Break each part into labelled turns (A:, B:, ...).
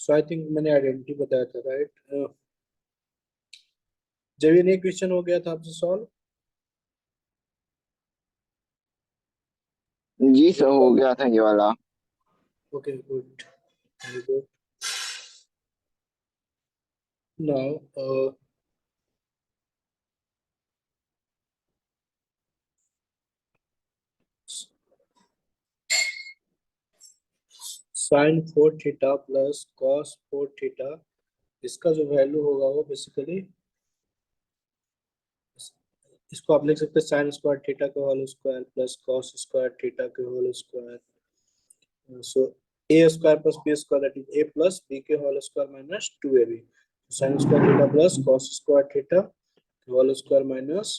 A: So I think मैंने identity बताया था, राइट? जब ये क्वेश्चन हो गया था आपसे सॉल्व?
B: जी सर, हो गया था ये वाला।
A: Okay, good, very good. Now sine 4 theta plus cos 4 theta, इसका जो वैल्यू होगा वो बेसिकली इसको आप लिख सकते हैं साइन स्क्वायर थीटा के whole square plus cos square theta के whole square. So A square plus B square that is A plus B के whole square minus 2ab। Sine square theta plus cos square theta के whole square minus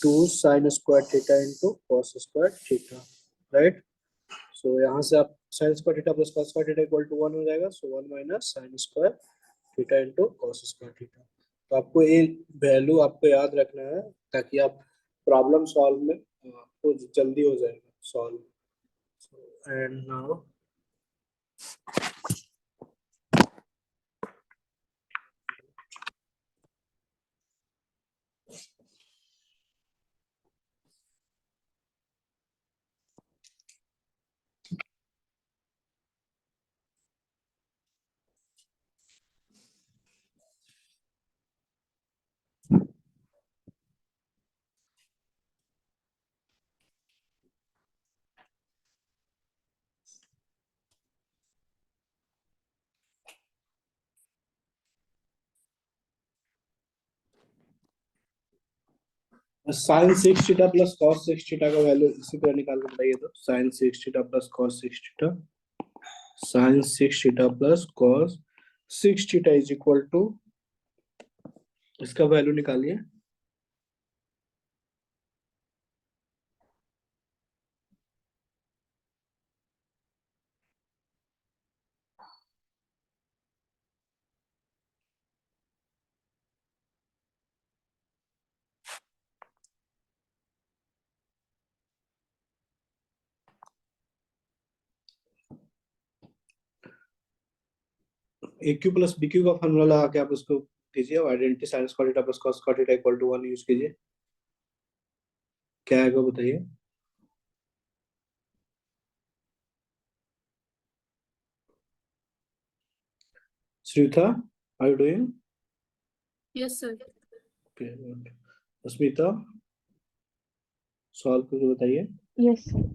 A: 2 sine square theta into cos square theta, right? So यहाँ से आप sine square theta plus cos square theta equal to 1 हो जाएगा। सो 1 minus sine square theta into cos square theta. तो आपको ये value आपको याद रखना है ताकि आप प्रॉब्लम सॉल्व में आपको जल्दी हो जाएगा solve. And now sine 6 theta plus cos 6 theta का वैल्यू इसी तरह निकाल के बताइए। तो sine 6 theta plus cos 6 theta, sine 6 theta plus cos 6 theta is equal to, इसका वैल्यू निकालिए। A cube plus B cube का फॉर्मूला लगा के आप उसको कीजिए और identity sine square theta plus cos square theta equal to 1 use कीजिए। क्या आएगा बताइए। Shritha, are you doing?
C: Yes sir.
A: Okay, good. Asmita, solve करके बताइए।
D: Yes sir.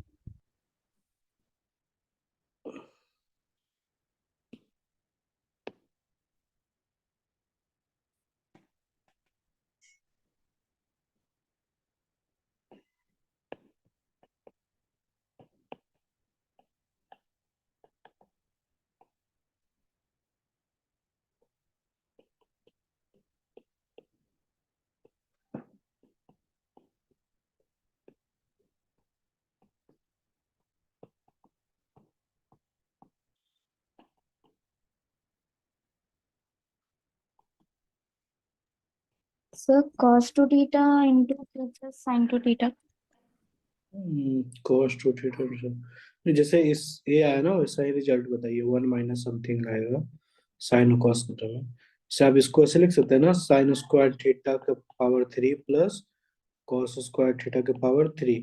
D: Sir, cos 2 theta into plus sin 2 theta.
A: cos 2 theta जैसे इस ये आया ना वैसा ही रिजल्ट बताइए। 1 माइनस समथिंग आएगा साइन और कॉस थीटा में। से आप इसको ऐसे लिख सकते हैं ना, साइन स्क्वायर थीटा के power 3 plus cos square theta के पावर 3।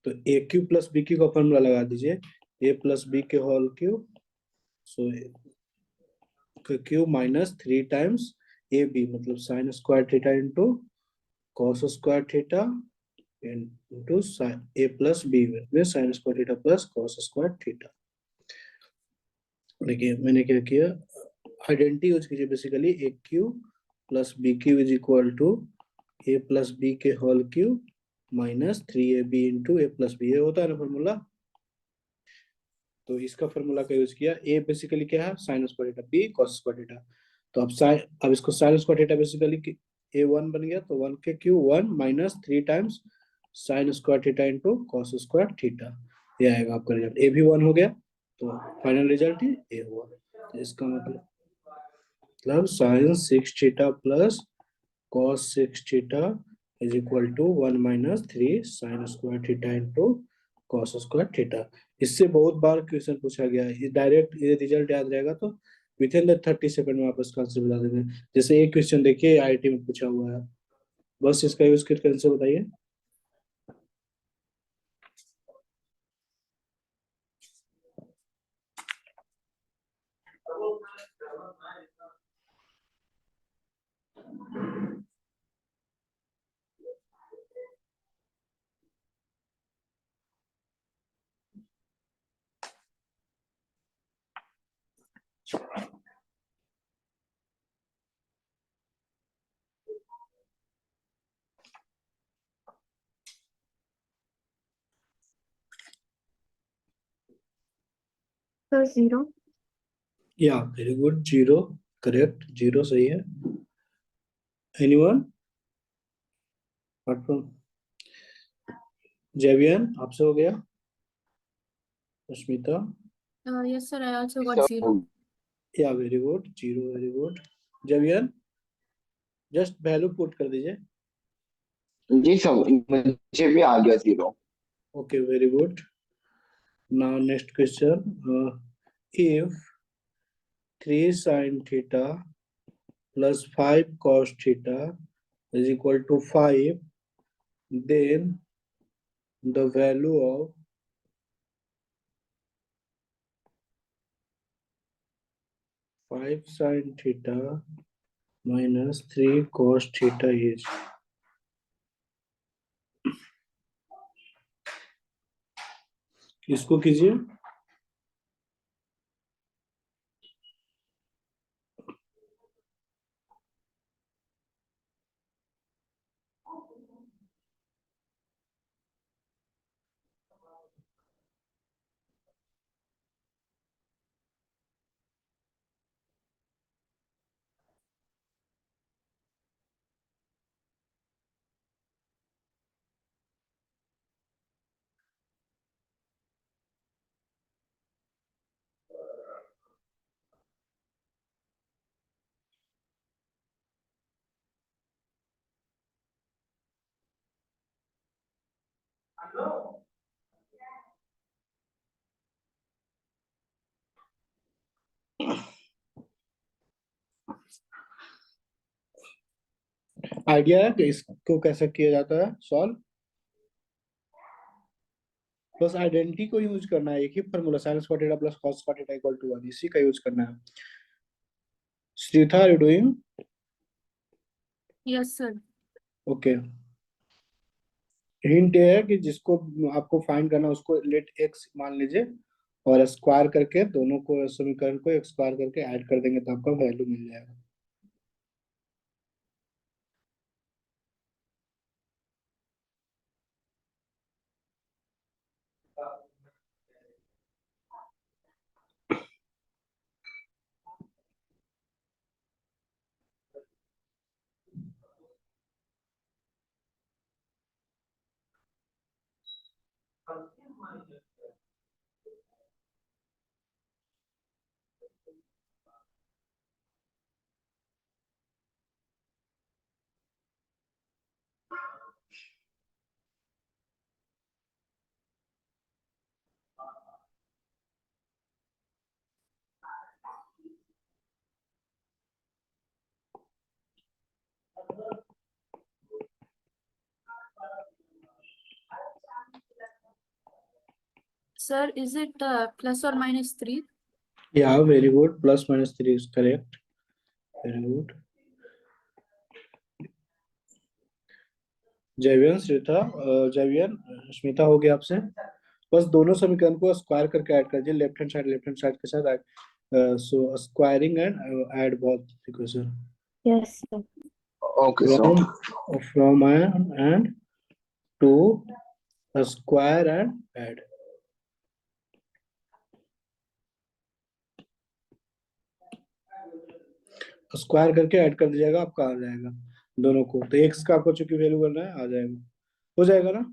A: तो A cube plus B cube का फॉर्मूला लगा दीजिए, ए प्लस बी के whole cube, so cube minus 3 times A B, मतलब sine square theta into cos square theta into A plus B में sign square theta plus cos square theta. देखिए मैंने क्या किया, आइडेंटिटी यूज कीजिए basically. A cube plus B cube is equal to A plus B के whole cube minus 3ab into A plus B, ये होता है ना फॉर्मूला। तो इसका फॉर्मूला का यूज किया। ए बेसिकली क्या है, sine square theta, b cos square theta. तो अब इसको sine square theta basically a 1 बन गया, तो 1 के cube 1 minus 3 times sine square theta into cos square theta, ये आएगा आपका रिजल्ट। ए भी 1 हो गया तो फाइनल रिजल्ट ही ए हुआ। तो इसका मतलब sine 6 theta plus cos 6 theta is equal to 1 minus 3 sine square theta into cos square theta. इससे बहुत बार क्वेश्चन पूछा गया है, डायरेक्ट ये रिजल्ट याद रहेगा तो विद इन द 30 सेकंड में आप इसका आंसर बता देंगे। जैसे एक क्वेश्चन देखिए आईआईटी में पूछा हुआ है, बस इसका यूज करके आंसर बताइए।
D: सर 0।
A: या very good, zero correct, zero सही है। एनीवन अपार्ट फ्रॉम जेवियन, आपसे हो गया? अस्मिता?
C: Yes, sir. I also got
B: सब
C: 0.
A: या very good, zero, very good. जेवियन जस्ट वैल्यू पुट कर दीजिए।
B: जी सब मुझे भी आ गया 0।
A: Okay very good. Now next question, if 3 sin theta plus 5 cos theta is equal to 5, then the value of 5 sin theta minus 3 cos theta is। इसको कीजिए। आइडिया है कि इसको कैसे किया जाता है सॉल्व? बस आइडेंटिटी को यूज करना है, एक ही formula sin square theta plus cos square theta equal to 1, इसी का यूज करना है। Shritha are you doing?
C: Yes, sir.
A: Okay. Hint ये है कि जिसको आपको फाइंड करना है उसको लेट एक्स मान लीजिए और स्क्वायर करके दोनों को समीकरण को एक स्क्वायर करके ऐड कर देंगे तो आपका वैल्यू मिल जाएगा।
C: Sir, is it plus or minus 3?
A: या very good, plus minus 3 is correct, very good. जयवियन, श्रीथा, जयवियन, स्मिता हो गया आपसे। बस दोनों समीकरण को स्क्वायर करके ऐड कर दीजिए, लेफ्ट हैंड साइड के साथ add. So squaring and add both equation
D: Yes, sir.
B: Okay sir.
A: from and to square and add। Square करके ऐड कर दीजिएगा, आपका आ जाएगा दोनों को। तो एक्स का आपको चूंकि वैल्यू करना है, आ जाएगा, हो जाएगा ना?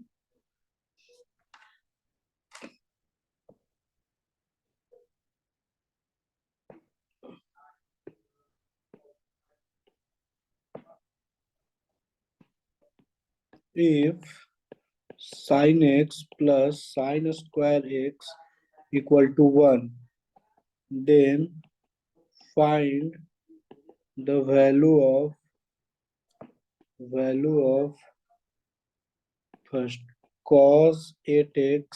A: if sin x plus sin square x equal to 1, then find the value of first cos 8x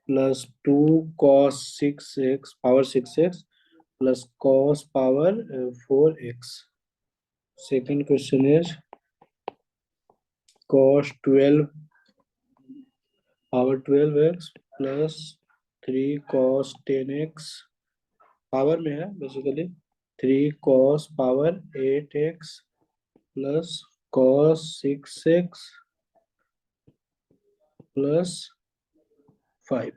A: plus 2 cos 6x power 6x plus cos power 4x. Second question is cos 12 power 12x plus 3 cos 10x power में है basically 3 cos power 8x plus cos 6x plus 5.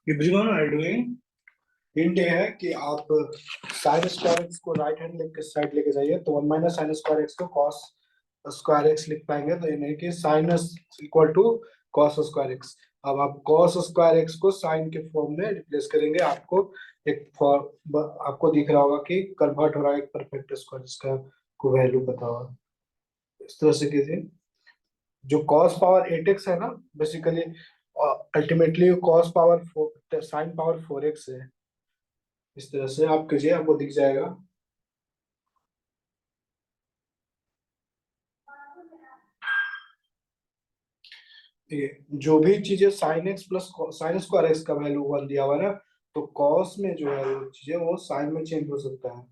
A: Everyone are doing hint ये है कि आप sin square x को right hand लेके side लेके जाइए तो 1 माइनस sin स्क्वायर एक्स को cos स्क्वायर एक्स लिख पाएंगे तो ये नहीं कि sin equal to cos square x. अब आप cos स्क्वायर एक्स को sin के फॉर्म में रिप्लेस करेंगे आपको एक फॉर्म आपको दिख रहा होगा कि कन्वर्ट हो रहा है एक परफेक्ट स्क्वायर जिसका को वैल्यू पता होगा। इस तरह से कीजिए। जो cos पावर 8x है ना basically ultimately cos power sin power 4x है। इस तरह से आप कीजिए आपको दिख जाएगा। जो भी चीजें sin x plus sin square x का वैल्यू 1 दिया हुआ है ना तो cos में जो है वो चीजें वो sin में चेंज हो सकता है।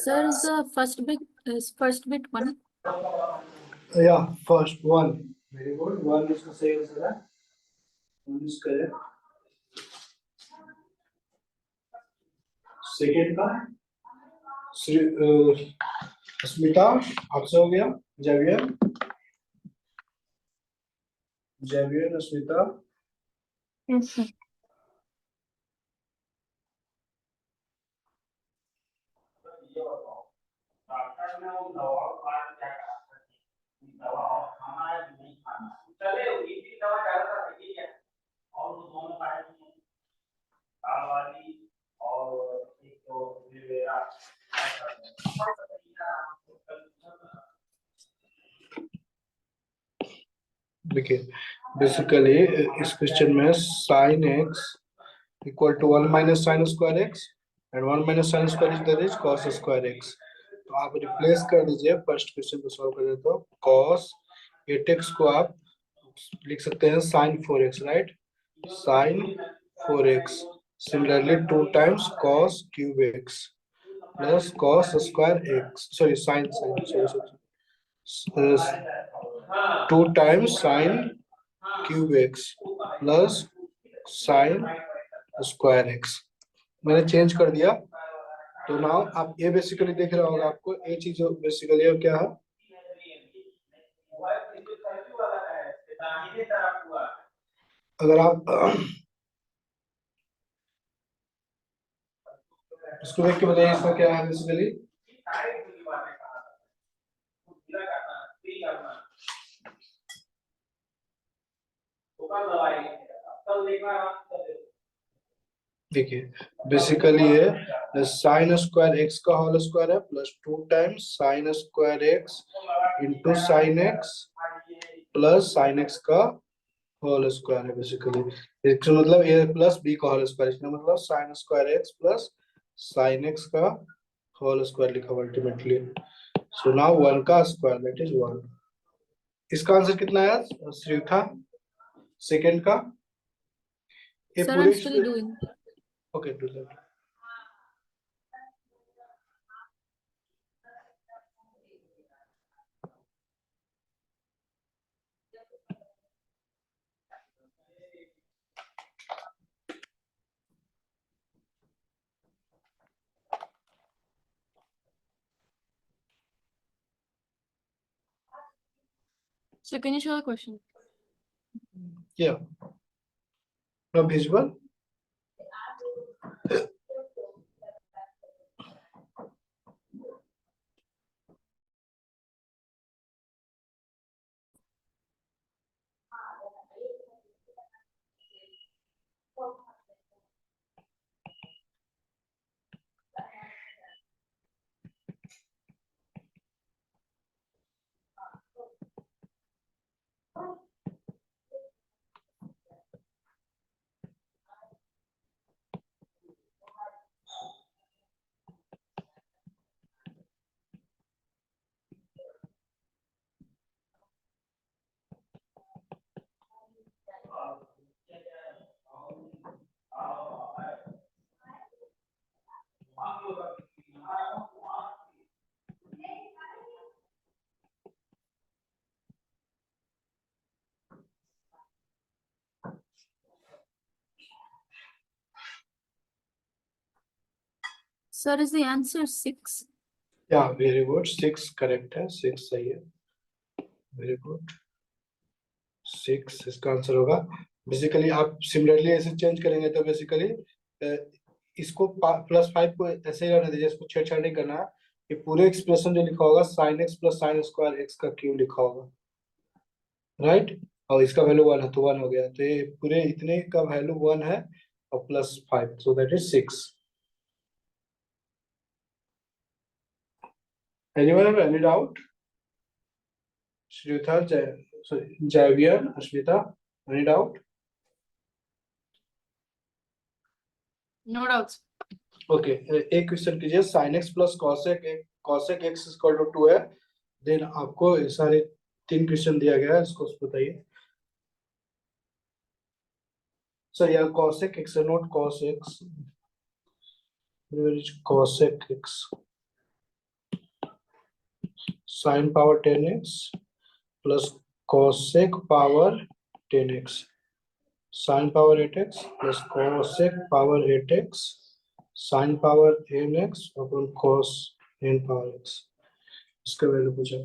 C: Sir, is the first bit 1?
A: Yeah, first one. Very good. One is the same as that. One is correct. Second का स्मिता आपसे हो गया। जेवियर स्मिता।
D: Yes, sir.
A: देखिए बेसिकली इस क्वेश्चन में sin x equal to 1 minus sin square x and 1 minus sin square is that is cos square x। तो आप replace कर दीजिए, फर्स्ट क्वेश्चन को सॉल्व कर देते हो। कॉस 8x को आप लिख सकते हैं sine 4x, right, sine 4x। Similarly 2 times cos cube x plus cos square x, sorry sine sorry 2 times sine cube x plus sine square x। मैंने चेंज कर दिया। तो नाउ आप ये बेसिकली देख रहा होगा आपको, ये चीज बेसिकली क्या है, अगर आप इसको देख के बताइए इसका क्या है बेसिकली। देखिए बेसिकली ये साइन स्क्वायर एक्स का होल स्क्वायर है plus 2 times sine square x into sine x plus sign x का होल स्क्वायर है बेसिकली। इसका मतलब ए प्लस बी का होल स्क्वायर, इसका मतलब sine square x plus sign x का होल स्क्वायर लिखा हुआ अल्टीमेटली। सो नाउ 1 का स्क्वायर दैट इज 1। इसका आंसर कितना आया श्रीथा, सेकंड का? ये
C: Sir,
A: पूरे
C: I'm still doing.
A: Okay do that.
C: So can you show the question?
A: Yeah, now visual.
C: Sir, is the answer 6?
A: Yeah, very good, 6 correct है, 6 सही है, वेरी गुड, 6 इसका आंसर होगा। बेसिकली आप सिमिलरली ऐसे चेंज करेंगे तो बेसिकली इसको +5 को ऐसे ही रहने दीजिए, इसको छेड़छाड़ नहीं करना है। ये पूरे एक्सप्रेशन जो लिखा होगा sine x plus sine square x का क्यूब लिखा होगा, राइट, और इसका वैल्यू 1 है तो 1 हो गया, तो ये पूरे इतने का वैल्यू 1 है और +5, so that is 6। Anyone have any doubt? Shrita, Javier, Ashmita, any doubt?
C: No doubts.
A: Okay, एक क्वेश्चन कीजिए, sin x plus cosec x equal to 2 है, देन आपको ये सारे 3 क्वेश्चन दिया गया है, इसको बताइए। सर यार cosec x है, not cos x, where is cosec x? sin power 10x plus cosec power 10x, sin power 8x plus cosec power 8x sin power nx upon cos n power x, इसका value पूछा।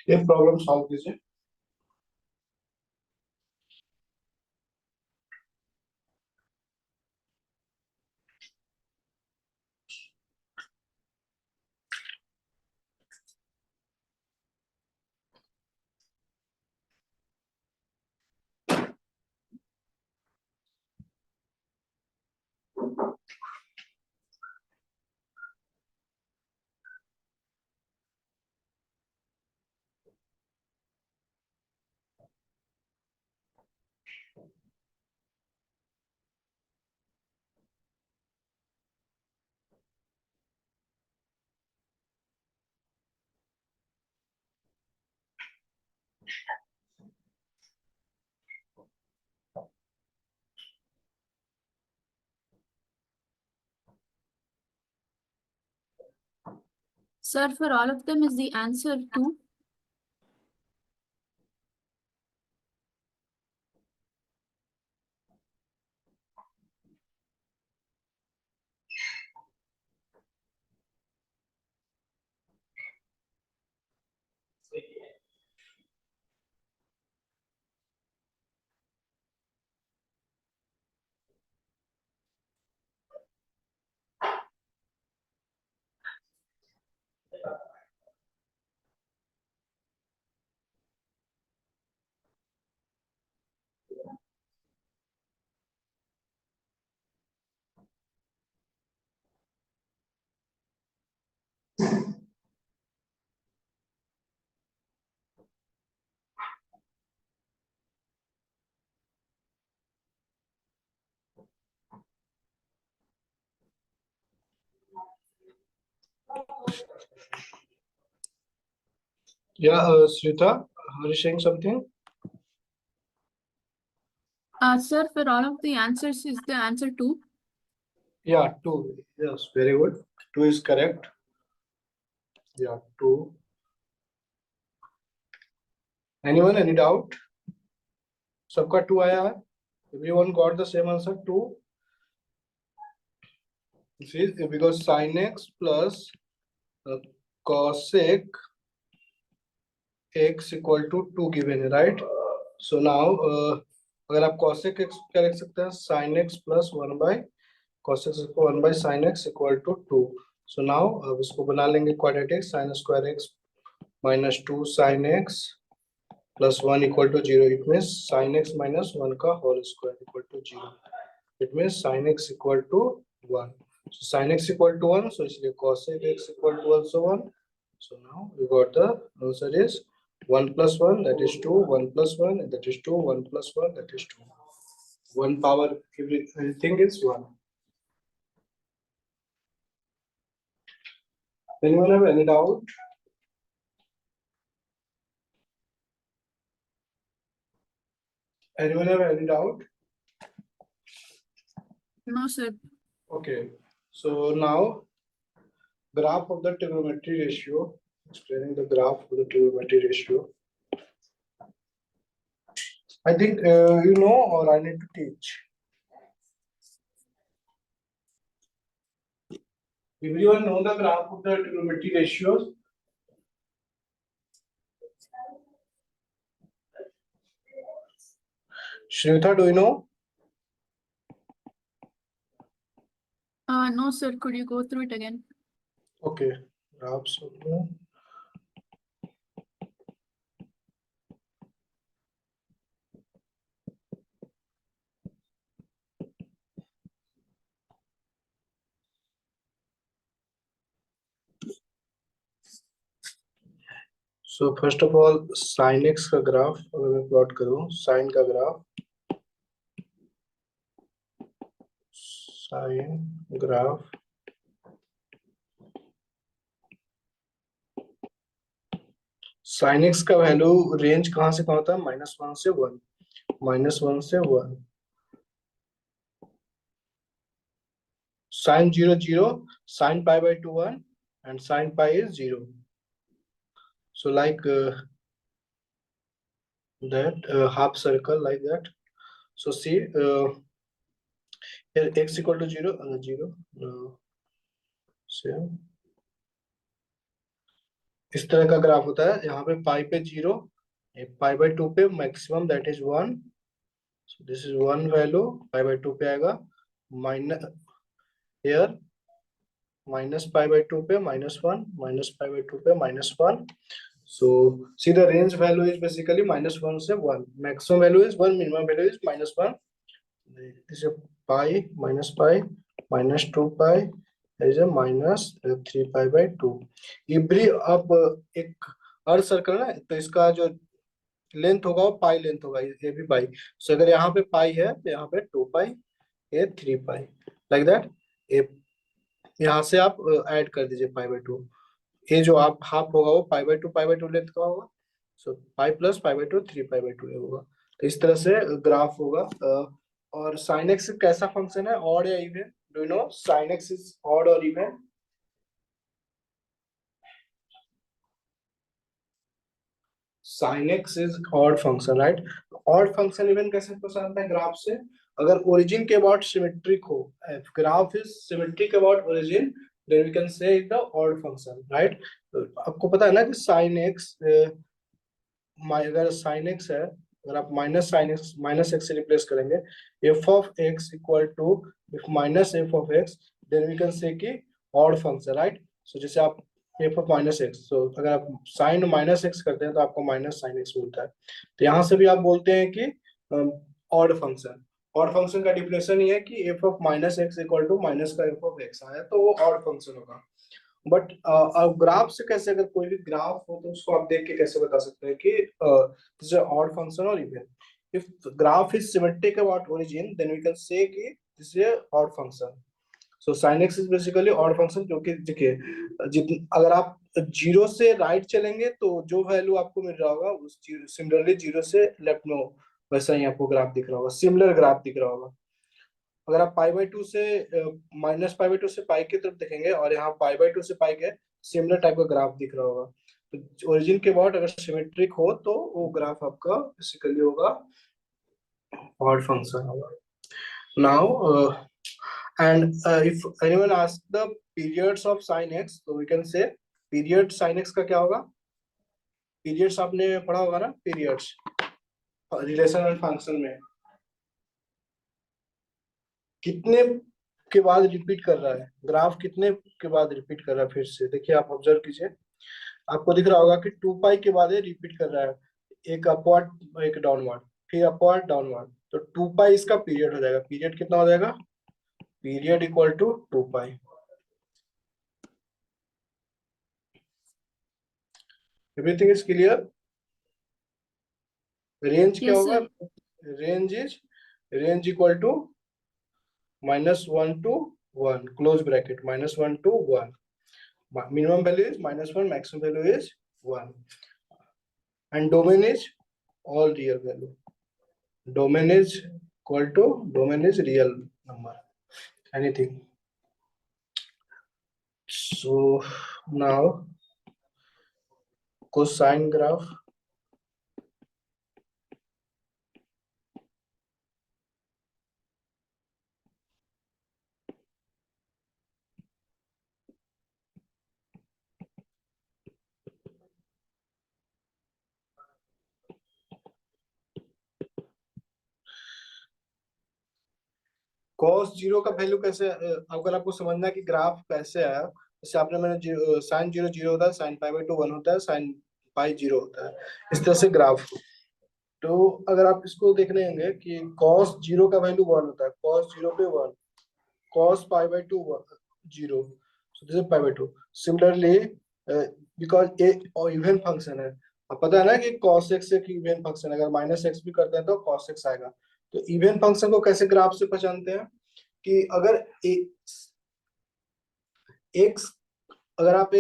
A: ये problem solve कीजिए।
C: Sir, for all of them is the answer 2.
A: Yeah, Srita, are you saying something?
C: Sir, for all of the answers is the answer 2.
A: Yeah, 2. Yes, very good. 2 is correct. Yeah, 2. Anyone, any doubt? सबका 2 आया है? Everyone got the same answer 2. See, because sin x plus cosec x equal to 2 given है, right? So now अगर आप cosec x क्या लिख सकते हैं? sin x plus 1 by cosec x को 1 by sin x equal to 2. So now अब इसको बना लेंगे quadratic sin square x minus 2 sin x plus 1 equal to 0. It means sin x minus 1 का whole square equal to 0. It means sin x equal to 1. So sin x equal to 1. So इसलिए cosec x equal to also 1. So now we got the answer is 1 plus 1, that is 2, 1 plus 1, that is 2, 1 plus 1, that is 2. 1 power everything is 1. Anyone have any doubt? Anyone have any doubt?
C: No, sir.
A: Okay. So now graph of the trigonometry ratio. Explaining the graph of the trigonometry ratio. I think you know, or I need to teach. Everyone know the graph of the trigonometry ratios? Shweta, do you know?
C: No, sir. Could you go through it again?
A: Okay. Graphs of the So first of all, sin x का graph अगर मैं plot करूं, sin का graph, sin graph sin x का value range कहां से कहां होता है? -1 से 1, -1 से 1. Sin 0 0, sin pi by 2 1, and sin pi is 0. So like that half circle like that. So see here x equal to 0, 0. So इस तरह का ग्राफ होता है। यहाँ पे पाई पे 0, पाई बाय 2 पे maximum that is 1, so this is 1 value, pi by 2 पे आएगा, minus here minus pi by 2 पे -1, minus pi by 2 पे -1. So see the range value is basically -1 से 1. Maximum value is 1, minimum value is -1. This is pi, minus pi, minus 2 pi, there is a minus 3 pi by 2. Every अब एक अर्थ circle है तो इसका जो length होगा वो पाई लेंथ होगा, ये भी पाई। सो अगर यहाँ पे पाई है तो यहाँ पे 2 पाई, ये 3 पाई, लाइक दैट। यहाँ से आप ऐड कर दीजिए पाई बाय 2, ये जो आप हाफ होगा वो पाई बाय 2 लेंथ का होगा। So pi plus pi by 2 3 pi by 2 होगा। तो इस तरह से ग्राफ होगा। और साइन एक्स कैसा फंक्शन है, ऑड या even? Do you know sine x is odd और even? Sine x is odd function, right? Odd function even कैसे पसंद है ग्राफ से? अगर ओरिजिन के अबाउट सिमेट्रिक हो, graph is symmetric about origin, then we can say it the odd function, right? आपको पता है ना कि साइन एक्स, अगर साइन एक्स है, अगर आप माइनस एक्स से रिप्लेस करेंगे, f of x equal to if minus f of x, then we can say कि ऑड फंक्शन, राइट? सो जैसे आप एफ ऑफ माइनस एक्स, तो अगर आप साइन माइनस एक्स करते हैं तो आपको माइनस साइन एक्स मिलता है। तो यहाँ से भी आप बोलते हैं कि ऑड फंक्शन। ऑड फंक्शन का डिफिनेशन ये है कि F of minus x equal to minus का एफ ऑफ एक्स आया तो वो ऑड फंक्शन होगा। बट ग्राफ से कैसे, अगर कोई भी ग्राफ हो तो उसको आप देख के कैसे बता सकते हैं कि दिस इज ऑड फंक्शन और even? If graph is symmetric about origin, then we can say कि this is odd function. So sine x is basically odd function, क्योंकि देखिए अगर आप 0 से राइट चलेंगे तो जो वैल्यू आपको मिल रहा होगा उस सिमिलरली 0 से लेफ्ट में हो, वैसा ही आपको ग्राफ दिख रहा होगा, सिमिलर ग्राफ दिख रहा होगा। अगर आप पाई बाय 2 से माइनस पाई बाय 2 से पाई की तरफ देखेंगे और यहाँ पाई बाय 2 से पाई के सिमिलर टाइप का ग्राफ दिख रहा होगा। तो ओरिजिन के बाद अगर सिमेट्रिक हो तो वो ग्राफ आपका बेसिकली होगा ऑड फंक्शन होगा। Now and if anyone ask the periods of sin x, तो we can say period sin x का क्या होगा? पीरियड्स आपने पढ़ा होगा ना, पीरियड्स रिलेशन एंड फंक्शन में कितने के बाद रिपीट कर रहा है ग्राफ, कितने के बाद रिपीट कर रहा है? फिर से देखिए, आप ऑब्जर्व कीजिए, आपको दिख रहा होगा कि 2 पाई के बाद रिपीट कर रहा है, एक अपवर्ड एक डाउनवर्ड, फिर अपवर्ड डाउनवर्ड, तो 2 पाई इसका पीरियड हो जाएगा। पीरियड कितना हो जाएगा? Period equal to 2 pi. Everything is clear? Range क्या
C: Yes,
A: होगा?
C: sir.
A: Range equal to -1 to 1, close bracket, -1 to 1, minimum value is -1, maximum value is 1, and domain is all real value. Domain is equal to, domain is real number, anything. So now cosine graph, cos 0 का value कैसे, अगर आपको समझना है कि graph कैसे आया, जैसे आपने मैंने साइन 0 0 होता है, साइन पाई बाय 2 1 होता है, साइन पाई 0 होता है, इस तरह से ग्राफ। तो अगर आप इसको देखने होंगे कि cos 0 का वैल्यू 1 होता है, cos 0 पे 1, cos pi by 2 0, so this is pi by 2. Similarly, because a even function है, अब पता है ना कि cos x एक इवन फंक्शन है, अगर माइनस एक्स भी करते हैं तो cos x आएगा। तो इवन फंक्शन को कैसे ग्राफ से पहचानते हैं कि अगर x, अगर आप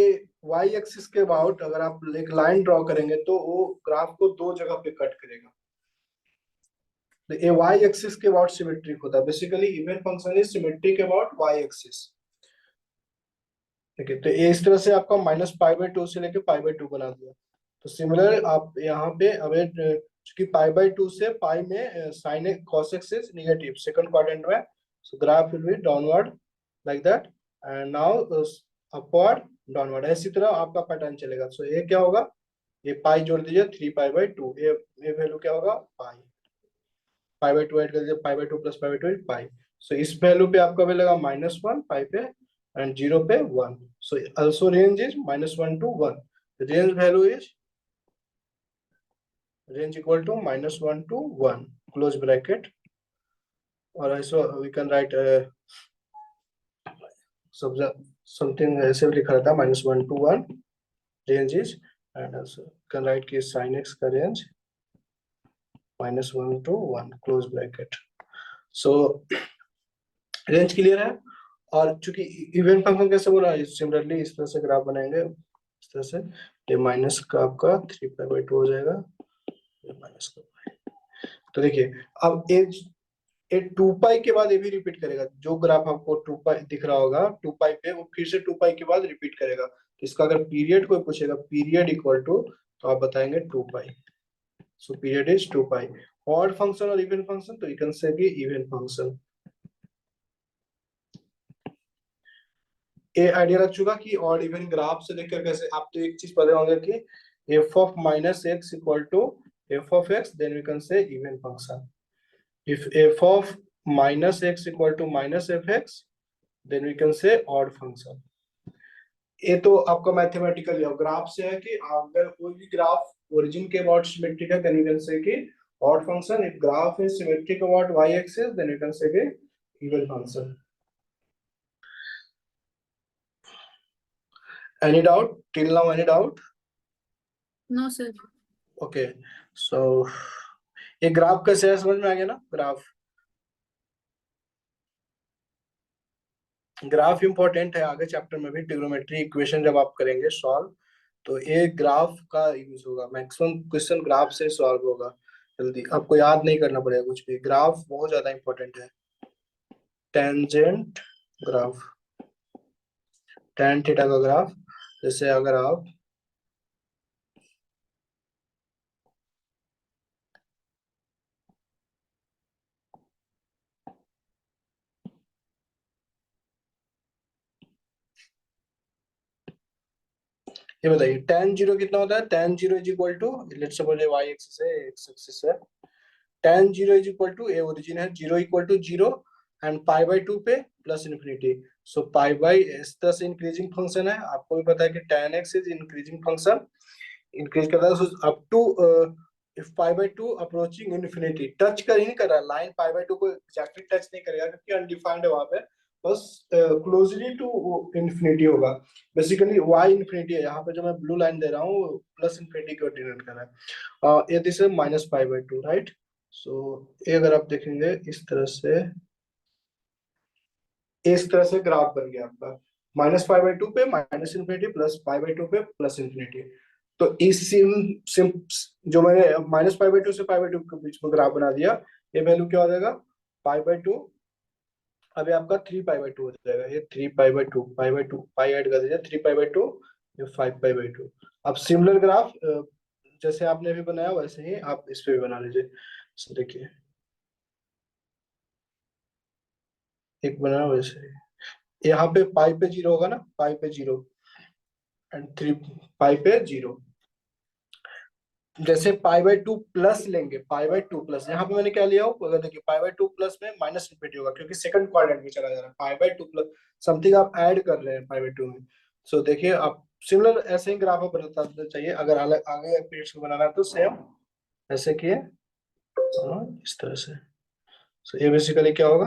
A: y एक्सिस के अबाउट अगर आप एक लाइन ड्रॉ करेंगे तो वो ग्राफ को दो जगह पे कट करेगा। तो ये y एक्सिस के अबाउट सिमेट्रिक होता है, basically even function is symmetric about y axis. ठीक है, तो इस तरह से आपका -π/2 से लेके π/2 बना दिया। तो सिमिलर आप यहाँ पे अब चूंकि π/2 से पाई में sine cos x is negative second quadrant में, so graph will be downward like that, and now upward downward है। इसी तरह आपका पैटर्न चलेगा। सो ये क्या होगा, ये पाई जोड़ दीजिए 3 पाई/2, ये वैल्यू क्या होगा, पाई। पाई/2 ऐड कर दीजिए, पाई/2 प्लस पाई/2 पाई। सो इस वैल्यू पे आपका मिलेगा -1 पाई पे एंड 0 पे 1। So also range is -1 to 1। Range value is range equal to -1 to 1 close bracket, or also we can write something ऐसे लिखा रहता है -1 to 1 range is, and also can write कि sin x का range -1 to 1 close bracket। so range clear है। और चूंकि even function कैसे बोला है, सिमिलरली इस तरह से ग्राफ बनाएंगे, इस तरह से ये माइनस का आपका 3 पाई/2 हो जाएगा, ये माइनस का पाई। तो देखिए अब ये 2 पाई के बाद ये भी रिपीट करेगा। जो ग्राफ आपको 2 पाई दिख रहा होगा 2 पाई पे, वो फिर से 2 पाई के बाद रिपीट करेगा। तो इसका अगर पीरियड कोई पूछेगा, पीरियड इक्वल टू, तो आप बताएंगे 2 pi. So period is 2 pi. Odd function और इवन फंक्शन, तो यू कैन से कि इवन फंक्शन। ये आइडिया रख चुका कि ऑड इवन ग्राफ से देखकर कैसे, आप तो एक चीज पता होंगे कि f of -x equal to f of x, then we can say even function। if f of -x equal to -fx, then we can say odd function। ये तो आपका मैथमेटिकल है, ग्राफ से है कि अगर कोई भी ग्राफ ओरिजिन के अबाउट सिमेट्रिक है, then you can say कि odd function। if graph is symmetric about y axis, then you can say कि even function। any doubt till now, any doubt?
C: No, sir.
A: okay, so ये graph कैसे है समझ में आ गया ना। ग्राफ इंपॉर्टेंट है आगे चैप्टर में भी, ट्रिग्नोमेट्री इक्वेशन जब आप करेंगे सॉल्व, तो ये ग्राफ का यूज होगा। मैक्सिमम क्वेश्चन ग्राफ से सॉल्व होगा, जल्दी आपको याद नहीं करना पड़ेगा कुछ भी। ग्राफ बहुत ज्यादा इंपॉर्टेंट है। टेंजेंट ग्राफ, tan थीटा का ग्राफ, जैसे अगर आप ये बताइए tan 0 कितना होता है। tan 0 is equal to, let's suppose ये y एक्सिस है, x एक्सिस है। tan 0 इज इक्वल टू, ये ओरिजिन है, 0 इक्वल टू 0 एंड पाई/2 पे plus infinity. So pi by इस तरह से इंक्रीजिंग फंक्शन है। आपको भी पता है कि tan x is increasing function, increase करता है अप टू इफ पाई/2 अप्रोचिंग इन्फिनिटी। टच कर ही नहीं कर रहा, लाइन पाई/2 को एग्जैक्टली टच नहीं करेगा क्योंकि अनडिफाइंड है वहां पे, बस क्लोजली टू इन्फिनिटी होगा। बेसिकली y इन्फिनिटी है, यहाँ पे जो मैं ब्लू लाइन दे रहा हूँ प्लस इन्फिनिटी को डिनोट कर रहा है। ये दिस है -पाई/2, राइट। सो ये अगर आप देखेंगे इस तरह से ग्राफ बन गया आपका, -पाई/2 पे माइनस इन्फिनिटी, प्लस पाई/2 पे प्लस इन्फिनिटी। तो इस सिम जो मैंने -पाई/2 से पाई/2 के बीच में ग्राफ बना दिया, ये वैल्यू क्या हो जाएगा, पाई/2। अभी आपका 3 पाई/2 हो जाएगा, ये 3 पाई/2, पाई/2 पाई ऐड कर दीजिए, 3 पाई/2, ये 5 पाई/2। अब सिमिलर ग्राफ जैसे आपने अभी बनाया वैसे ही आप इस पे भी बना लीजिए। So, देखिए एक बना वैसे ही। यहाँ पे पाई पे 0 होगा ना, पाई पे 0 एंड 3 पाई पे 0। जैसे पाई/2 प्लस लेंगे, पाई/2 प्लस, यहाँ पे मैंने क्या लिया हो, अगर देखिए पाई/2 प्लस में माइनस इन्फिनिटी होगा क्योंकि सेकंड क्वाड्रेंट में चला जा रहा है। पाई/2 प्लस समथिंग आप ऐड कर रहे हैं पाई/2 में। सो देखिए आप सिमिलर ऐसे ही ग्राफ आप बताना चाहिए। अगर अलग आगे पीरियड्स को बनाना है तो सेम ऐसे किए, इस तरह से। सो ये बेसिकली क्या होगा,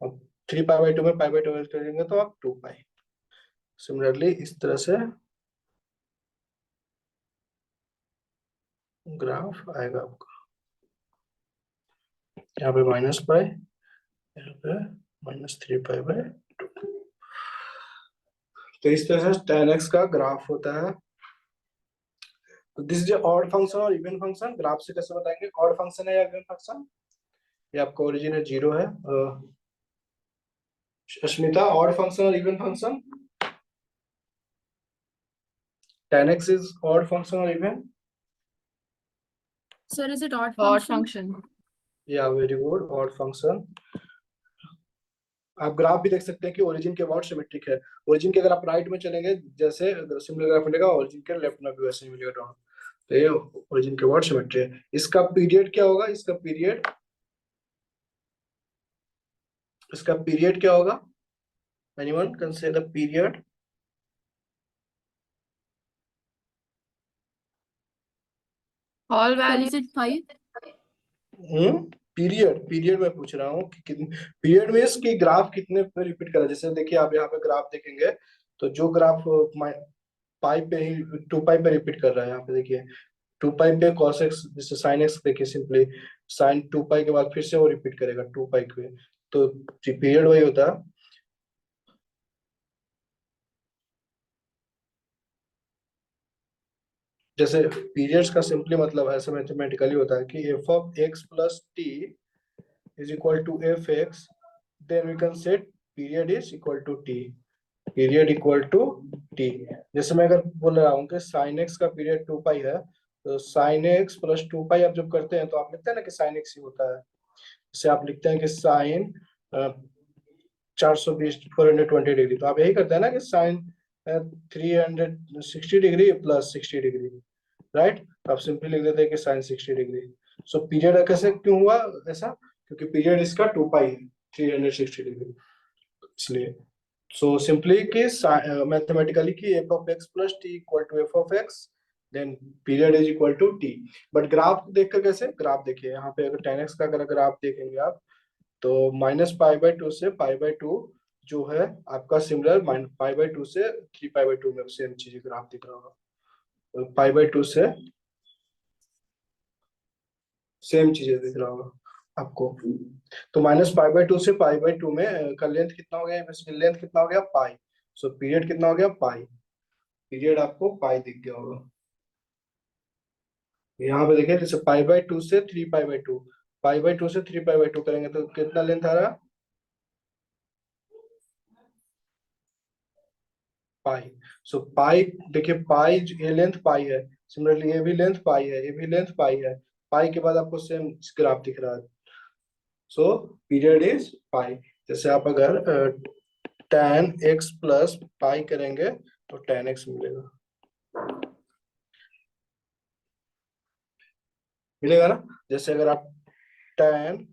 A: अब 3 पाई/2 में पाई/2 ऐड करेंगे तो आप 2 पाई। सिमिलरली इस तरह से ग्राफ आएगा आपका, यहाँ पे -पाई, यहाँ पे -3 पाई/2। तो इस तरह से tan x का ग्राफ होता है। तो दिस इज ऑड फंक्शन और इवन फंक्शन। ग्राफ से कैसे बताएंगे ऑड फंक्शन है या इवन फंक्शन। ये आपका ओरिजिन है 0 है। अश्मिता, ऑड फंक्शन और even function. tan x is odd function और even.
C: Sir, is it odd
E: Odd
C: function?
E: function.
A: या वेरी गुड, ऑड फंक्शन। आप ग्राफ भी देख सकते हैं कि ओरिजिन के अबाउट सिमेट्रिक है। ओरिजिन के अगर आप राइट में चलेंगे, जैसे सिमिलर ग्राफ मिलेगा, ओरिजिन के लेफ्ट में भी वैसे ही मिलेगा डाउन। तो ये ओरिजिन के अबाउट सिमेट्री है। इसका पीरियड क्या होगा? इसका पीरियड क्या होगा? Anyone can say the period?
C: All values at 5.
A: Period में पूछ रहा हूँ कि कितने पीरियड में इसकी ग्राफ कितने पे रिपीट करा। जैसे देखिए आप यहाँ पे ग्राफ देखेंगे तो जो ग्राफ पाई पे ही 2 पाई पे रिपीट कर रहा है। यहाँ पे देखिए 2 पाई पे cos x, जैसे sin x देखिए सिंपली sin 2 पाई के बाद फिर से वो रिपीट करेगा 2 पाई पे, तो पीरियड वही होता है। जैसे पीरियड्स का सिंपली मतलब ऐसे मैथमेटिकली होता है कि F of x plus T is equal to f x, then we can set period is equal to t, period equal to t. जैसे मैं अगर बोल रहा हूँ कि साइन एक्स का पीरियड 2 पाई है, तो साइन एक्स प्लस 2 पाई आप जब करते हैं तो आप लिखते हैं ना कि साइन एक्स ही होता है। जैसे आप लिखते हैं कि साइन 420 तो आप यही करते हैं ना कि sine 360 degree plus 60 degree, right. तो आप सिंपली लिख देते हैं कि साइन 60 डिग्री। सो पीरियड कैसे क्यों हुआ ऐसा? क्योंकि पीरियड इसका 2 पाई है 360 डिग्री, इसलिए। सो सिंपली कि मैथमेटिकली कि F of x plus t equal to F of x, then period is equal to t. But graph देखकर कैसे? ग्राफ देखिए यहाँ पे अगर tan x का अगर ग्राफ देखेंगे आप, तो -π/2 से π/2 जो है आपका सिमिलर π/2 से 3π/2 में सेम चीज ग्राफ दिख रहा होगा। π/2 से सेम चीजें दिख रहा होगा आपको। तो -π/2 से π/2 में का लेंथ कितना हो गया? लेंथ कितना हो गया? पाई। सो पीरियड कितना हो गया? पाई। पीरियड आपको पाई दिख गया होगा। यहाँ पे देखिए जैसे π/2 से 3π/2, π/2 से 3π/2 करेंगे तो कितना लेंथ आ रहा? पाई। सो पाई देखिए, पाई ये लेंथ पाई है, सिमिलरली ये भी लेंथ पाई है, ये भी लेंथ पाई है। पाई के बाद आपको सेम ग्राफ दिख रहा है। सो पीरियड इज पाई। जैसे आप अगर tan x प्लस पाई करेंगे तो tan x मिलेगा ना। जैसे अगर आप tan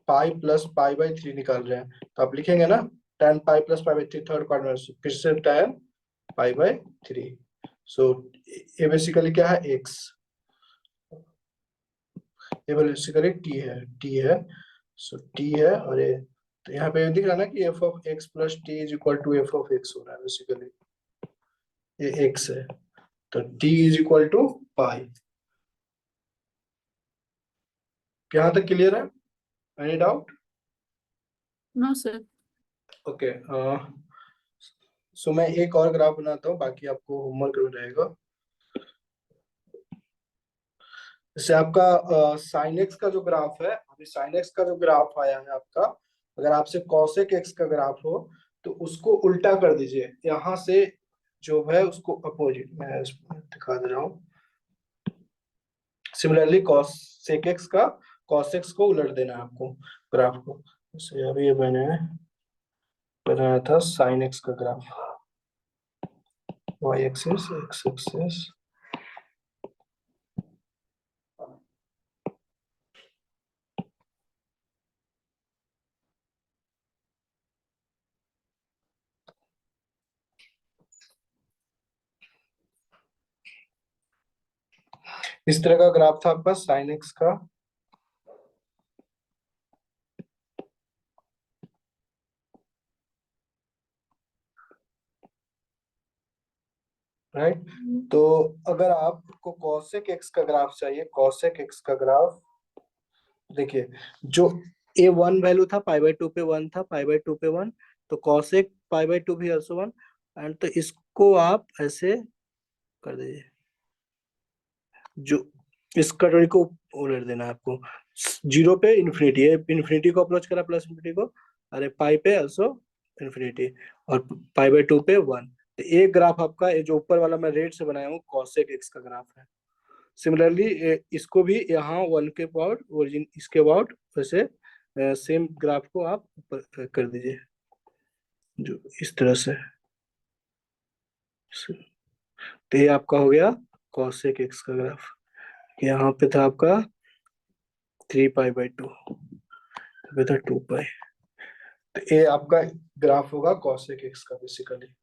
A: पाई प्लस π/3 निकाल रहे हैं तो आप लिखेंगे ना tan pi plus π/3 third part में, फिर से tan π/3। सो ये बेसिकली क्या है? x। ये बेसिकली t है। सो t है, और ये तो यहाँ पे दिख रहा है ना कि F of x plus T is equal to F of X हो रहा है। बेसिकली ये x है, तो t is equal to pi. यहाँ तक क्लियर है? Any doubt?
C: No, sir.
A: Okay. So मैं एक और ग्राफ बनाता हूँ, बाकी आपको होमवर्क में रहेगा। जैसे आपका साइन एक्स का जो ग्राफ है, अभी साइन एक्स का जो ग्राफ आया है आपका, अगर आपसे कॉसेक एक्स का ग्राफ हो तो उसको उल्टा कर दीजिए, यहाँ से जो है उसको अपोजिट मैं इसमें दिखा दे रहा हूँ। सिमिलरली कॉसेक एक्स का कॉस एक्स को उलट देना है आपको ग्राफ को। जैसे अभी ये मैंने बनाया था साइन एक्स का graph, y axis x axis, इस तरह का ग्राफ था आपका साइन एक्स का। राइट। तो अगर आपको कॉसेक एक्स का ग्राफ चाहिए, कॉसेक एक्स का ग्राफ देखिए, जो a1 वैल्यू था π/2 पे 1 था, π/2 पे 1, तो कॉसेक π/2 भी also 1, एंड तो इसको आप ऐसे कर दीजिए, जो इस कटोरी को उलट देना है आपको। 0 पे इन्फिनिटी है, इन्फिनिटी को अप्रोच करा प्लस इन्फिनिटी को, अरे पाई पे also इन्फिनिटी, और π/2 पे 1। तो एक ग्राफ आपका ये जो ऊपर वाला मैं रेड से बनाया हूँ कॉसेक एक्स का ग्राफ है। सिमिलरली इसको भी यहाँ 1 के अबाउट ओरिजिन इसके अबाउट वैसे सेम ग्राफ को आप ऊपर कर दीजिए, जो इस तरह से। तो ये आपका हो गया cosec x का ग्राफ। यहाँ पे था आपका 3π/2, पे था 2π। तो ये आपका ग्राफ होगा cosec x का बेसिकली।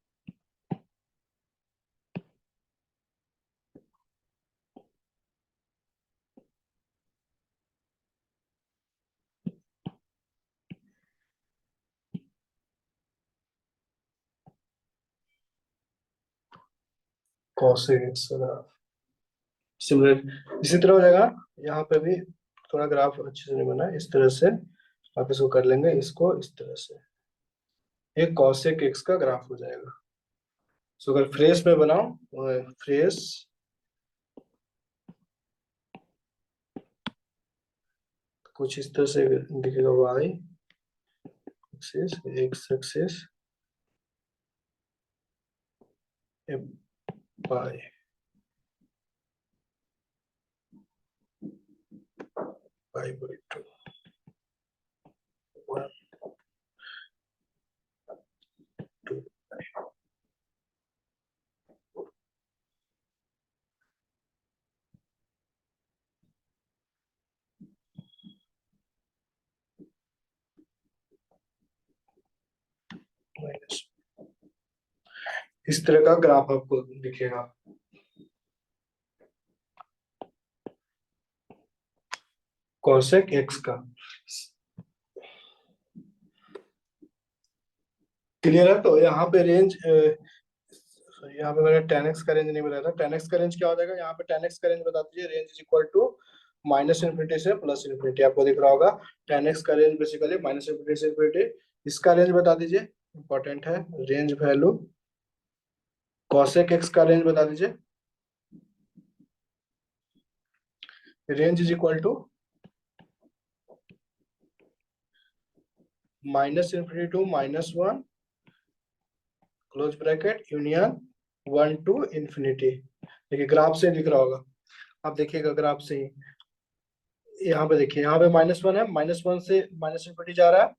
A: cosec x का ग्राफ सिमिलर इसी तरह हो जाएगा। यहाँ पे भी थोड़ा ग्राफ अच्छे से नहीं बना है, इस तरह से आप इसको कर लेंगे, इसको इस तरह से, ये cosec x का ग्राफ हो जाएगा। सो अगर फ्रेश में बनाओ, फ्रेश कुछ इस तरह से दिखेगा, y axis, x axis, y, y/2 1 2 minus. इस तरह का ग्राफ आपको दिखेगा। cosec x का क्लियर है। तो यहाँ पे रेंज, यहाँ पे मैंने tan x का रेंज नहीं बताया था। tan x का रेंज क्या हो जाएगा, यहाँ पे tan x का रेंज बता दीजिए। रेंज इज इक्वल टू -∞ से +∞। आपको दिख रहा होगा tan x का रेंज बेसिकली -∞ से ∞। इसका रेंज बता दीजिए, इंपॉर्टेंट है रेंज वैल्यू। cosec x का रेंज बता दीजिए। Range is equal to -∞ to -1 close bracket union 1 to ∞। देखिए ग्राफ से दिख रहा होगा, आप देखिएगा ग्राफ से ही। यहाँ पे देखिए, यहाँ पे -1 है, -1 से -∞ जा रहा है।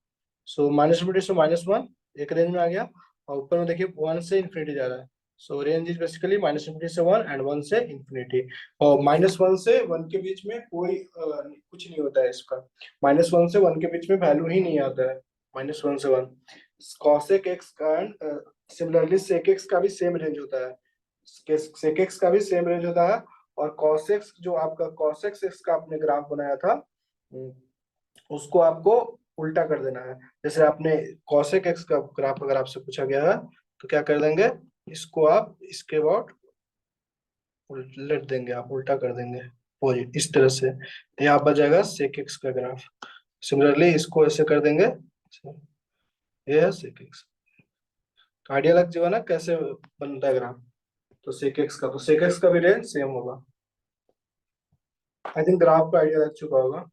A: सो -∞ से -1 एक रेंज में आ गया, और ऊपर में देखिए 1 से ∞ जा रहा है। सो रेंज इज बेसिकली -∞ से 1 एंड 1 से ∞। और -1 से 1 के बीच में कोई कुछ नहीं होता है इसका। -1 से 1 के बीच में वैल्यू ही नहीं आता है, -1 से 1। cosec x का एंड सिमिलरली sec x का भी सेम रेंज होता है, sec x का भी सेम रेंज होता है। और cos x जो आपका cos x का आपने ग्राफ बनाया था, उसको आपको उल्टा कर देना है। जैसे आपने cosec x का ग्राफ अगर आपसे पूछा गया है तो क्या कर देंगे, इसको आप इसके बाद उलट देंगे, आप उल्टा कर देंगे पोजिट इस तरह से। तो यहाँ पर जाएगा sec x का ग्राफ। सिमिलरली इसको ऐसे कर देंगे, ये है sec x। आइडिया लग जाएगा ना कैसे बनता है ग्राफ। तो sec x का, तो sec x का भी रेंज सेम होगा। आई थिंक ग्राफ का आइडिया लग चुका होगा।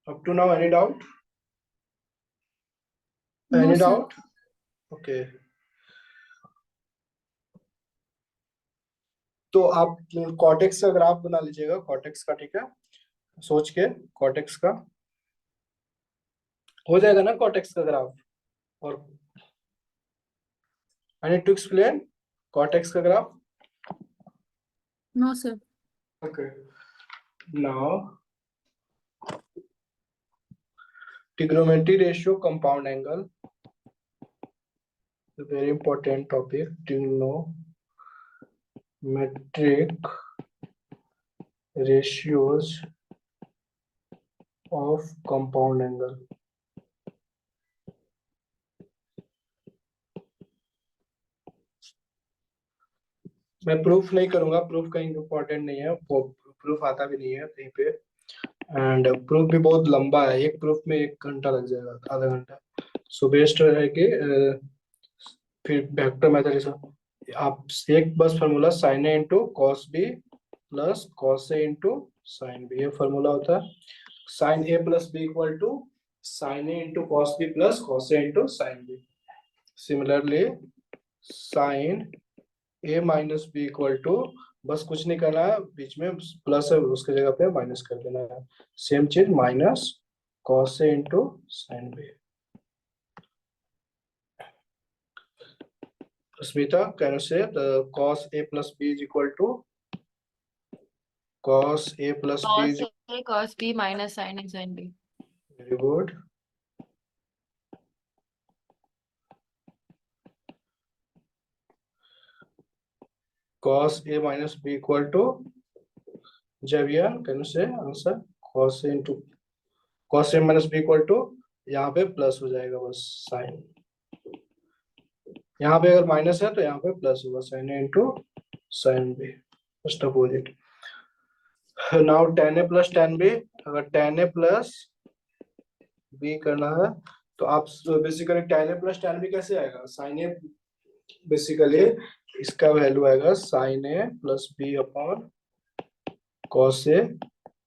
A: Up to now any doubt?
C: No,
A: any
C: sir.
A: Doubt? Okay, तो आप कॉटेक्स का ग्राफ बना लीजिएगा, कॉटेक्स का, ठीक है, सोच के कॉटेक्स का हो जाएगा ना, कॉटेक्स का ग्राफ। और I need to explain cot x का graph.
C: No, sir.
A: Okay. Now, trigonometry ratio compound angle, a very important topic. Trigonometric ratios of compound angle. मैं प्रूफ नहीं करूंगा, प्रूफ कहीं इम्पोर्टेंट नहीं है, प्रूफ आता भी नहीं है कहीं पे। एंड प्रूफ भी बहुत लंबा है, एक प्रूफ में 1 घंटा लग जाएगा, आधा घंटा। सो बेस्ट है कि फिर वेक्टर मैथड, आप एक बस formula sin a into cos b plus cos a into sine b, ये फार्मूला होता है। sin a plus B equal to sin a into cos b plus cos a into sine b. Similarly sin a minus B equal to बस कुछ नहीं करना है, बीच में plus है उसके जगह पे माइनस कर देना है। सेम चीज minus cos a into sine b. Smita can say cos a plus b is equal to cos a plus b
C: Cos
A: is
C: A cos B minus sin A sin B.
A: very good. Cos a minus b equal to Javier, can you say answer? Cos a into cos a minus b equal to यहाँ पे plus हो जाएगा बस sign, यहाँ पे अगर minus है तो यहाँ पे प्लस होगा sine a into sine b, first opposite. Now tan a plus tan b, अगर tan a प्लस b करना है तो आप basically tan a plus tan b कैसे आएगा, साइन ए बेसिकली इसका वैल्यू आएगा sine A plus b upon cos a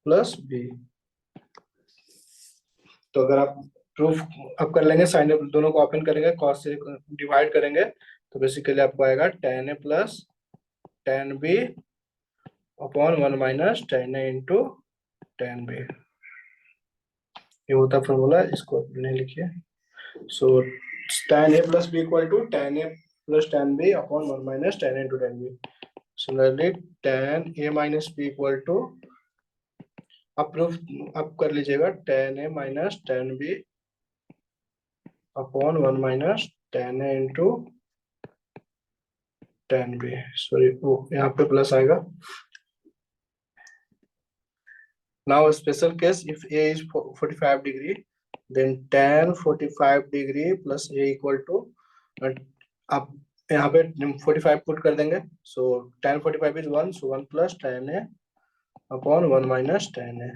A: plus b. तो अगर आप प्रूफ अब कर लेंगे, साइन ए दोनों को ओपन करेंगे, कॉस से डिवाइड करेंगे, तो बेसिकली आपको आएगा tan A plus tan B upon 1 minus tan A into tan B. ये होता फॉर्मूला, इसको नहीं लिखिए। So tan A plus B equal to tan A plus tan B upon 1 minus tan A into tan B. Similarly tan A minus B equal to, आप proof आप कर लीजिएगा, tan A minus tan B upon 1 minus tan A into tan B. Sorry वो यहाँ पे plus आएगा। Now special case, if a is 45 degree then tan 45 degree plus a equal to, आप यहाँ पे 45 पुट कर देंगे, so tan 45 is 1, so 1 plus tan a upon 1 minus tan a.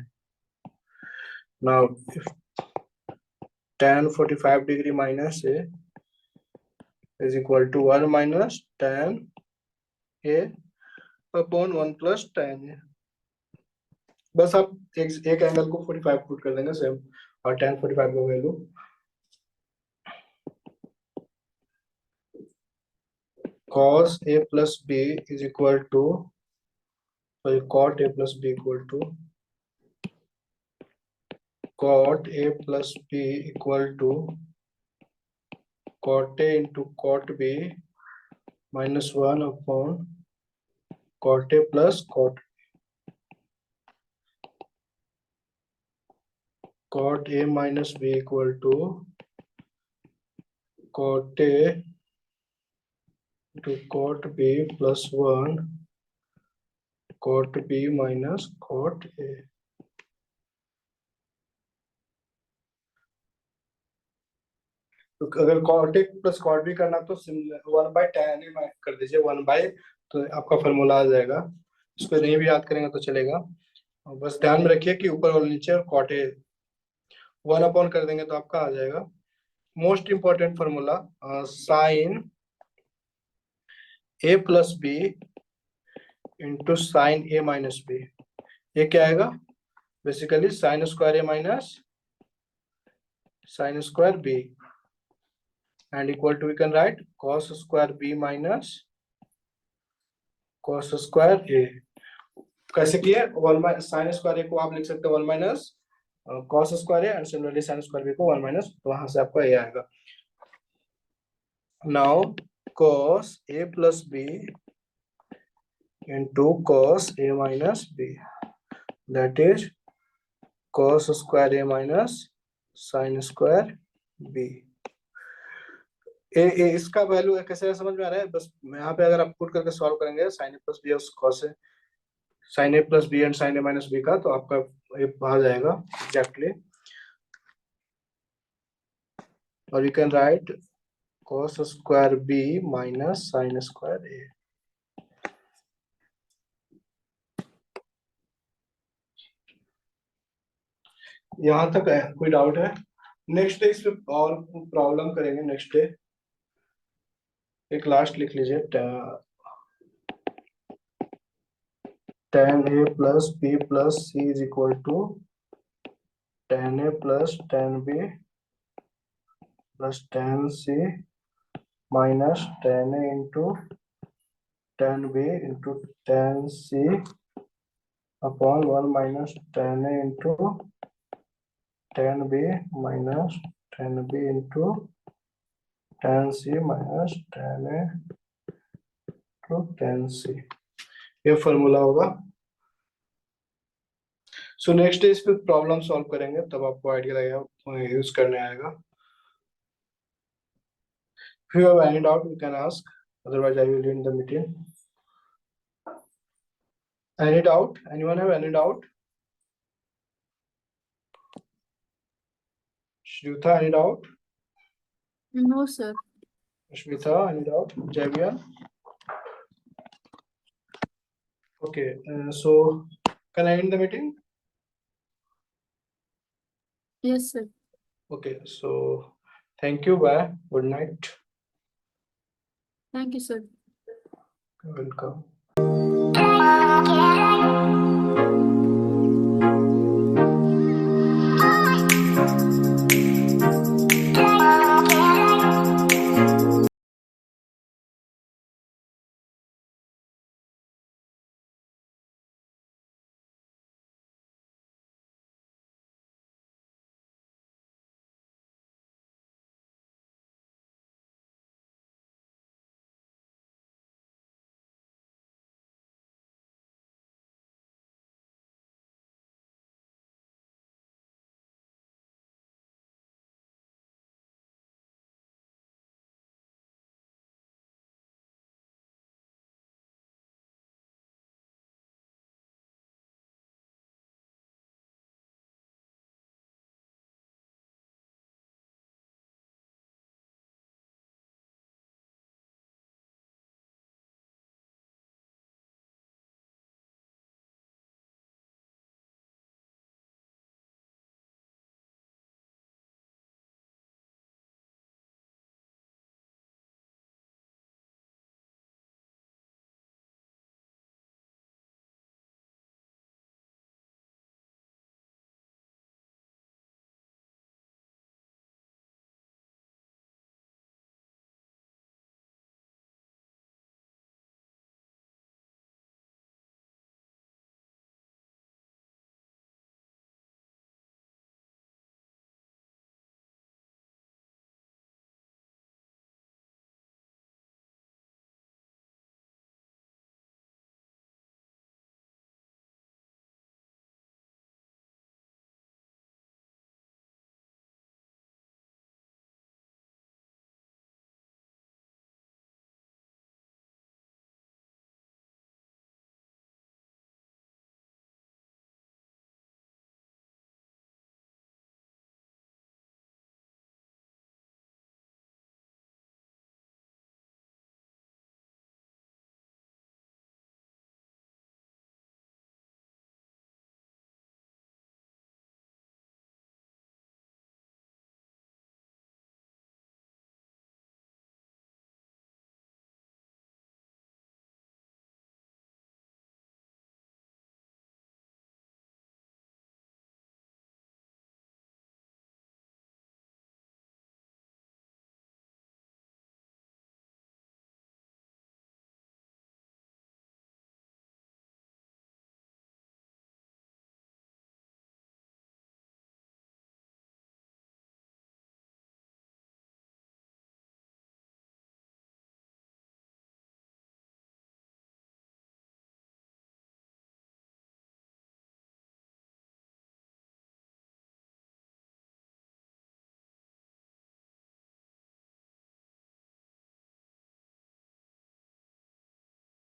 A: Now if tan 45 degree minus a is equal to 1 minus tan a upon 1 plus tan a। बस आप एक angle को 45 put कर देंगे सेम, और tan 45 का value cos a plus b is equal to, sorry, cot a plus b equal to cot a plus b equal to cot a into cot b minus 1 upon cot a plus cot a minus b equal to cot a to cot b plus 1 cot b minus cot a। तो अगर cot a plus cot b करना तो 1 bye tan a कर दीजिए, 1 bye, तो आपका formula आ जाएगा। इसको नहीं भी याद करेंगे तो चलेगा, बस ध्यान में रखिए कि ऊपर और नीचे और cot a 1 अपॉन कर देंगे तो आपका आ जाएगा। Most important formula, sine a plus B into sine A minus B, ये क्या आएगा basically sine square A minus sine square B and equal to, we can write cos square B minus cos square A. कैसे किए, 1 minus sine square ए को आप लिख सकते हो 1 minus cos square a, and similarly sine square b को 1 minus, तो वहां से आपका ए आएगा। Now cos a plus b into cos a minus b, that is cos square a minus sin square b। इसका वैल्यू कैसे समझ में आ रहा है, बस यहाँ पे अगर आप पुट करके सॉल्व करेंगे sine A plus B cos A, sine A plus B and sine A minus B का, तो आपका ये आ जाएगा एग्जैक्टली, और you can write cos square B minus sine square A. यहाँ तक है, कोई डाउट है? नेक्स्ट डे इस पे और प्रॉब्लम करेंगे, नेक्स्ट डे एक लास्ट लिख लीजिए, tan a plus b plus c is equal to tan a plus tan b plus tan c minus tan a into tan B into tan C upon 1 minus tan A into tan B minus tan B into tan C minus tan A to tan C, ये formula होगा। So next day इस पे problem solve करेंगे, तब आपको idea लगेगा, use करने आएगा। If you have any doubt, you can ask. Otherwise, I will end the meeting. Any doubt? Anyone have any doubt? Shruta, any doubt?
C: No, sir.
A: Shmita, any doubt? Javier? Okay, so can I end the meeting?
C: Yes, sir.
A: Okay, so thank you. Bye. Good night.
C: Thank you, sir.
A: Welcome.